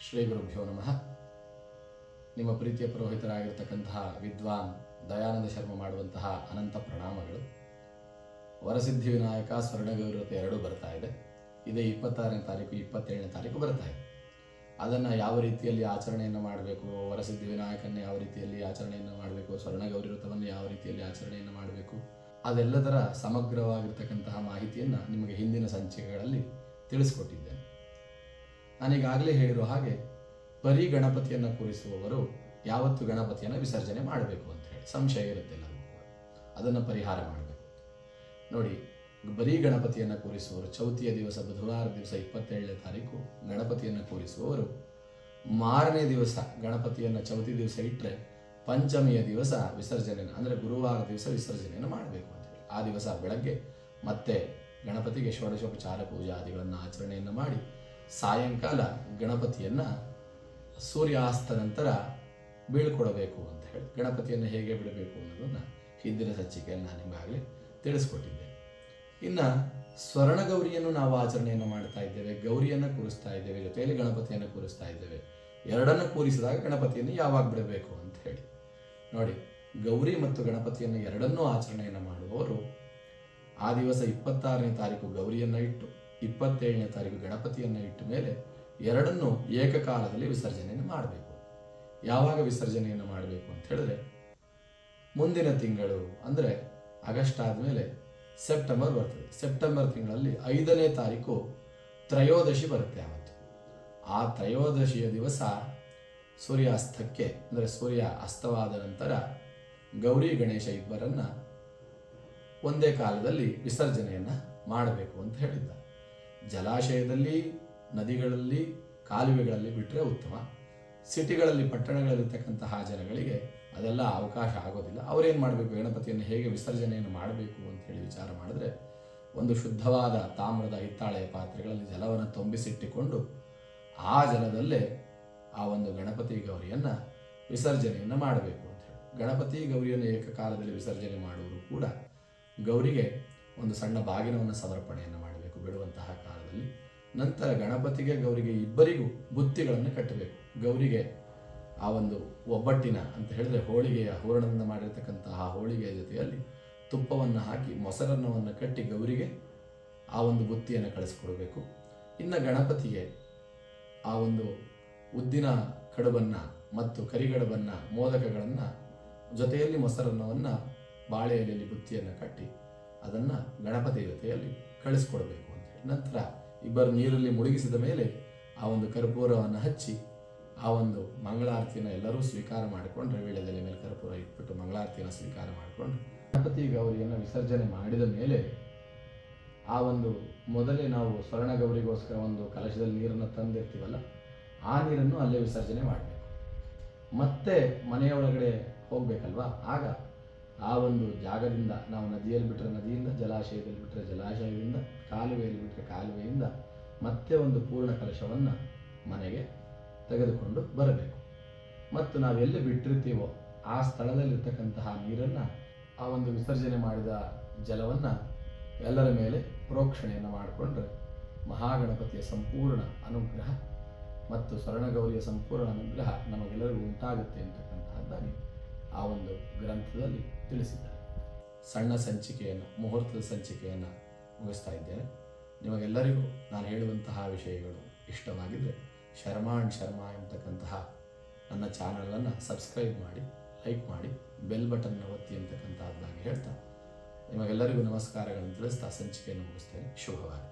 ಶ್ರೀ ಗುರುಭ್ಯೋ ನಮಃ. ನಿಮ್ಮ ಪ್ರೀತಿಯ ಪುರೋಹಿತರಾಗಿರ್ತಕ್ಕಂತಹ ವಿದ್ವಾನ್ ದಯಾನಂದ ಶರ್ಮ ಮಾಡುವಂತಹ ಅನಂತ ಪ್ರಣಾಮಗಳು. ವರಸಿದ್ಧಿ ವಿನಾಯಕ ಸ್ವರ್ಣಗೌರತೆ ಎರಡೂ ಬರ್ತಾ ಇದೆ. ಇದೇ 26ನೇ ತಾರೀಕು 27ನೇ ತಾರೀಕು ಬರ್ತಾ ಇದೆ. ಅದನ್ನು ಯಾವ ರೀತಿಯಲ್ಲಿ ಆಚರಣೆಯನ್ನು ಮಾಡಬೇಕು, ವರಸಿದ್ಧಿ ವಿನಾಯಕನ್ನು ಯಾವ ರೀತಿಯಲ್ಲಿ ಆಚರಣೆಯನ್ನು ಮಾಡಬೇಕು, ಸ್ವರ್ಣಗೌರಿ ವ್ರತವನ್ನು ಯಾವ ರೀತಿಯಲ್ಲಿ ಆಚರಣೆಯನ್ನು ಮಾಡಬೇಕು, ಅದೆಲ್ಲದರ ಸಮಗ್ರವಾಗಿರ್ತಕ್ಕಂತಹ ಮಾಹಿತಿಯನ್ನು ನಿಮಗೆ ಹಿಂದಿನ ಸಂಚಿಕೆಗಳಲ್ಲಿ ತಿಳಿಸ್ಕೊಟ್ಟಿದ್ದೇನೆ. ನಾನೀಗಾಗಲೇ ಹೇಳಿರೋ ಹಾಗೆ ಬರೀ ಗಣಪತಿಯನ್ನು ಕೂರಿಸುವವರು ಯಾವತ್ತು ಗಣಪತಿಯನ್ನು ವಿಸರ್ಜನೆ ಮಾಡಬೇಕು ಅಂತ ಹೇಳಿ ಸಂಶಯ ಇರುತ್ತೆ ಎಲ್ಲರಿಗೂ ಕೂಡ. ಅದನ್ನು ಪರಿಹಾರ ಮಾಡಬೇಕು. ನೋಡಿ, ಬರೀ ಗಣಪತಿಯನ್ನು ಕೂರಿಸುವವರು ಚೌತಿಯ ದಿವಸ ಬುಧವಾರ ದಿವಸ 27ನೇ ತಾರೀಕು ಗಣಪತಿಯನ್ನು ಕೂರಿಸುವವರು ಮಾರನೇ ದಿವಸ ಗಣಪತಿಯನ್ನು ಚೌತಿ ದಿವಸ ಇಟ್ಟರೆ ಪಂಚಮಿಯ ದಿವಸ ವಿಸರ್ಜನೆಯನ್ನು ಅಂದರೆ ಗುರುವಾರ ದಿವಸ ವಿಸರ್ಜನೆಯನ್ನು ಮಾಡಬೇಕು ಅಂತ ಹೇಳಿ ಆ ದಿವಸ ಬೆಳಗ್ಗೆ ಮತ್ತೆ ಗಣಪತಿಗೆ ಷೋಡಶೋಪಚಾರ ಪೂಜಾದಿಗಳನ್ನು ಆಚರಣೆಯನ್ನು ಮಾಡಿ ಸಾಯಂಕಾಲ ಗಣಪತಿಯನ್ನು ಸೂರ್ಯಾಸ್ತ ನಂತರ ಬೀಳ್ಕೊಡಬೇಕು ಅಂತ ಹೇಳಿ ಗಣಪತಿಯನ್ನು ಹೇಗೆ ಬಿಡಬೇಕು ಅನ್ನೋದನ್ನು ಹಿಂದಿನ ಸಂಚಿಕೆಯಲ್ಲಿ ನಾನು ನಿಮಗಾಗಲೇ ತಿಳಿಸ್ಕೊಟ್ಟಿದ್ದೆ. ಇನ್ನು ಸ್ವರ್ಣಗೌರಿಯನ್ನು ನಾವು ಆಚರಣೆಯನ್ನು ಮಾಡ್ತಾ ಇದ್ದೇವೆ, ಗೌರಿಯನ್ನು ಕೂರಿಸ್ತಾ ಇದ್ದೇವೆ, ಜೊತೆಯಲ್ಲಿ ಗಣಪತಿಯನ್ನು ಕೂರಿಸ್ತಾ ಇದ್ದೇವೆ. ಎರಡನ್ನು ಕೂರಿಸಿದಾಗ ಗಣಪತಿಯನ್ನು ಯಾವಾಗ ಬಿಡಬೇಕು ಅಂತ ಹೇಳಿ ನೋಡಿ. ಗೌರಿ ಮತ್ತು ಗಣಪತಿಯನ್ನು ಎರಡನ್ನೂ ಆಚರಣೆಯನ್ನು ಮಾಡುವವರು ಆ ದಿವಸ 26ನೇ ತಾರೀಕು ಗೌರಿಯನ್ನು ಇಟ್ಟು 27ನೇ ತಾರೀಕು ಗಣಪತಿಯನ್ನು ಇಟ್ಟ ಮೇಲೆ ಎರಡನ್ನೂ ಏಕಕಾಲದಲ್ಲಿ ವಿಸರ್ಜನೆಯನ್ನು ಮಾಡಬೇಕು. ಯಾವಾಗ ವಿಸರ್ಜನೆಯನ್ನು ಮಾಡಬೇಕು ಅಂತ ಹೇಳಿದ್ರೆ ಮುಂದಿನ ತಿಂಗಳು ಅಂದರೆ ಆಗಸ್ಟ್ ಆದಮೇಲೆ ಸೆಪ್ಟೆಂಬರ್ ಬರ್ತದೆ. ಸೆಪ್ಟೆಂಬರ್ ತಿಂಗಳಲ್ಲಿ 5ನೇ ತಾರೀಕು ತ್ರಯೋದಶಿ ಬರುತ್ತೆ. ಆವತ್ತು ಆ ತ್ರಯೋದಶಿಯ ದಿವಸ ಸೂರ್ಯಾಸ್ತಕ್ಕೆ ಅಂದರೆ ಸೂರ್ಯ ಅಸ್ತವಾದ ನಂತರ ಗೌರಿ ಗಣೇಶ ಇಬ್ಬರನ್ನ ಒಂದೇ ಕಾಲದಲ್ಲಿ ವಿಸರ್ಜನೆಯನ್ನು ಮಾಡಬೇಕು ಅಂತ ಹೇಳಿದ್ದ. ಜಲಾಶಯದಲ್ಲಿ, ನದಿಗಳಲ್ಲಿ, ಕಾಲುವೆಗಳಲ್ಲಿ ಬಿಟ್ಟರೆ ಉತ್ತಮ. ಸಿಟಿಗಳಲ್ಲಿ, ಪಟ್ಟಣಗಳಲ್ಲಿರ್ತಕ್ಕಂತಹ ಜನಗಳಿಗೆ ಅದೆಲ್ಲ ಅವಕಾಶ ಆಗೋದಿಲ್ಲ. ಅವರೇನು ಮಾಡಬೇಕು, ಗಣಪತಿಯನ್ನು ಹೇಗೆ ವಿಸರ್ಜನೆಯನ್ನು ಮಾಡಬೇಕು ಅಂತ ಹೇಳಿ ವಿಚಾರ ಮಾಡಿದ್ರೆ ಒಂದು ಶುದ್ಧವಾದ ತಾಮ್ರದ ಹಿತ್ತಾಳೆಯ ಪಾತ್ರೆಗಳಲ್ಲಿ ಜಲವನ್ನು ತುಂಬಿಸಿಟ್ಟುಕೊಂಡು ಆ ಜಲದಲ್ಲೇ ಆ ಒಂದು ಗಣಪತಿ ಗೌರಿಯನ್ನು ವಿಸರ್ಜನೆಯನ್ನು ಮಾಡಬೇಕು ಅಂತ ಹೇಳಿ. ಗಣಪತಿ ಗೌರಿಯನ್ನು ಏಕಕಾಲದಲ್ಲಿ ವಿಸರ್ಜನೆ ಮಾಡುವರು ಕೂಡ ಗೌರಿಗೆ ಒಂದು ಸಣ್ಣ ಬಾಗಿನವನ್ನು ಸಮರ್ಪಣೆಯನ್ನು ಮಾಡಬೇಕು ಬಿಡುವಂತಹ ಕಾಲದಲ್ಲಿ. ನಂತರ ಗಣಪತಿಗೆ ಗೌರಿಗೆ ಇಬ್ಬರಿಗೂ ಬುತ್ತಿಗಳನ್ನು ಕಟ್ಟಬೇಕು. ಗೌರಿಗೆ ಆ ಒಂದು ಒಬ್ಬಟ್ಟಿನ ಅಂತ ಹೇಳಿದ್ರೆ ಹೋಳಿಗೆಯ ಹೂರಣದಿಂದ ಮಾಡಿರ್ತಕ್ಕಂತಹ ಹೋಳಿಗೆಯ ಜೊತೆಯಲ್ಲಿ ತುಪ್ಪವನ್ನು ಹಾಕಿ ಮೊಸರನ್ನವನ್ನು ಕಟ್ಟಿ ಗೌರಿಗೆ ಆ ಒಂದು ಬುತ್ತಿಯನ್ನು ಕಳಿಸ್ಕೊಡ್ಬೇಕು. ಇನ್ನು ಗಣಪತಿಗೆ ಆ ಒಂದು ಉದ್ದಿನ ಕಡುಬನ್ನು ಮತ್ತು ಕರಿಗಡುಬನ್ನು, ಮೋದಕಗಳನ್ನು ಜೊತೆಯಲ್ಲಿ ಮೊಸರನ್ನವನ್ನು ಬಾಳೆ ಎಲೆಯಲ್ಲಿ ಬುತ್ತಿಯನ್ನು ಕಟ್ಟಿ ಅದನ್ನು ಗಣಪತಿ ಜೊತೆಯಲ್ಲಿ ಕಳಿಸ್ಕೊಡ್ಬೇಕು ಅಂತ ಹೇಳಿ. ನಂತರ ಇಬ್ಬರು ನೀರಲ್ಲಿ ಮುಳುಗಿಸಿದ ಮೇಲೆ ಆ ಒಂದು ಕರ್ಪೂರವನ್ನು ಹಚ್ಚಿ ಆ ಒಂದು ಮಂಗಳಾರತಿಯನ್ನು ಎಲ್ಲರೂ ಸ್ವೀಕಾರ ಮಾಡಿಕೊಂಡ್ರೆ, ವೀಳ್ಯದೆಲೆ ಮೇಲೆ ಕರ್ಪೂರ ಇಟ್ಬಿಟ್ಟು ಮಂಗಳಾರತಿಯನ್ನು ಸ್ವೀಕಾರ ಮಾಡಿಕೊಂಡ್ರೆ ಗಣಪತಿ ಗೌರಿಯನ್ನು ವಿಸರ್ಜನೆ ಮಾಡಿದ ಮೇಲೆ ಆ ಒಂದು ಮೊದಲೇ ನಾವು ಸ್ವರ್ಣಗೌರಿಗೋಸ್ಕರ ಒಂದು ಕಲಶದಲ್ಲಿ ನೀರನ್ನು ತಂದಿರ್ತೀವಲ್ಲ, ಆ ನೀರನ್ನು ಅಲ್ಲೇ ವಿಸರ್ಜನೆ ಮಾಡಬೇಕು. ಮತ್ತೆ ಮನೆಯೊಳಗಡೆ ಹೋಗಬೇಕಲ್ವಾ, ಆಗ ಆ ಒಂದು ಜಾಗದಿಂದ ನಾವು ನದಿಯಲ್ಲಿ ಬಿಟ್ಟರೆ ನದಿಯಿಂದ, ಜಲಾಶಯದಲ್ಲಿ ಬಿಟ್ಟರೆ ಜಲಾಶಯದಿಂದ, ಕಾಲುವೆಯಲ್ಲಿ ಬಿಟ್ಟರೆ ಕಾಲುವೆಯಿಂದ ಮತ್ತೆ ಒಂದು ಪೂರ್ಣ ಕಲಶವನ್ನು ಮನೆಗೆ ತೆಗೆದುಕೊಂಡು ಬರಬೇಕು. ಮತ್ತು ನಾವು ಎಲ್ಲಿ ಬಿಟ್ಟಿರ್ತೀವೋ ಆ ಸ್ಥಳದಲ್ಲಿರ್ತಕ್ಕಂತಹ ನೀರನ್ನು, ಆ ಒಂದು ವಿಸರ್ಜನೆ ಮಾಡಿದ ಜಲವನ್ನು ಎಲ್ಲರ ಮೇಲೆ ಪ್ರೋಕ್ಷಣೆಯನ್ನು ಮಾಡಿಕೊಂಡ್ರೆ ಮಹಾಗಣಪತಿಯ ಸಂಪೂರ್ಣ ಅನುಗ್ರಹ ಮತ್ತು ಸ್ವರ್ಣಗೌರಿಯ ಸಂಪೂರ್ಣ ಅನುಗ್ರಹ ನಮಗೆಲ್ಲರಿಗೂ ಉಂಟಾಗುತ್ತೆ ಅಂತಕ್ಕಂತಹದ್ದಾಗಿ ಆ ಒಂದು ಗ್ರಂಥದಲ್ಲಿ ತಿಳಿಸಿದ್ದಾರೆ. ಸಣ್ಣ ಸಂಚಿಕೆಯನ್ನು, ಮುಹೂರ್ತದ ಸಂಚಿಕೆಯನ್ನು ಮುಗಿಸ್ತಾ ಇದ್ದೇನೆ. ನಿಮಗೆಲ್ಲರಿಗೂ ನಾನು ಹೇಳುವಂತಹ ವಿಷಯಗಳು ಇಷ್ಟವಾಗಿದ್ದರೆ ಶರ್ಮಾ ಆ್ಯಂಡ್ ಶರ್ಮಾ ಎಂತಕ್ಕಂತಹ ನನ್ನ ಚಾನಲನ್ನು ಸಬ್ಸ್ಕ್ರೈಬ್ ಮಾಡಿ, ಲೈಕ್ ಮಾಡಿ, ಬೆಲ್ ಬಟನ್ನ ಒತ್ತಿ ಅಂತಕ್ಕಂಥದ್ದಾಗಿ ಹೇಳ್ತಾ ನಿಮಗೆಲ್ಲರಿಗೂ ನಮಸ್ಕಾರಗಳನ್ನು ತಿಳಿಸ್ತಾ ಸಂಚಿಕೆಯನ್ನು ಮುಗಿಸ್ತೇನೆ. ಶುಭವಾಗಲಿ.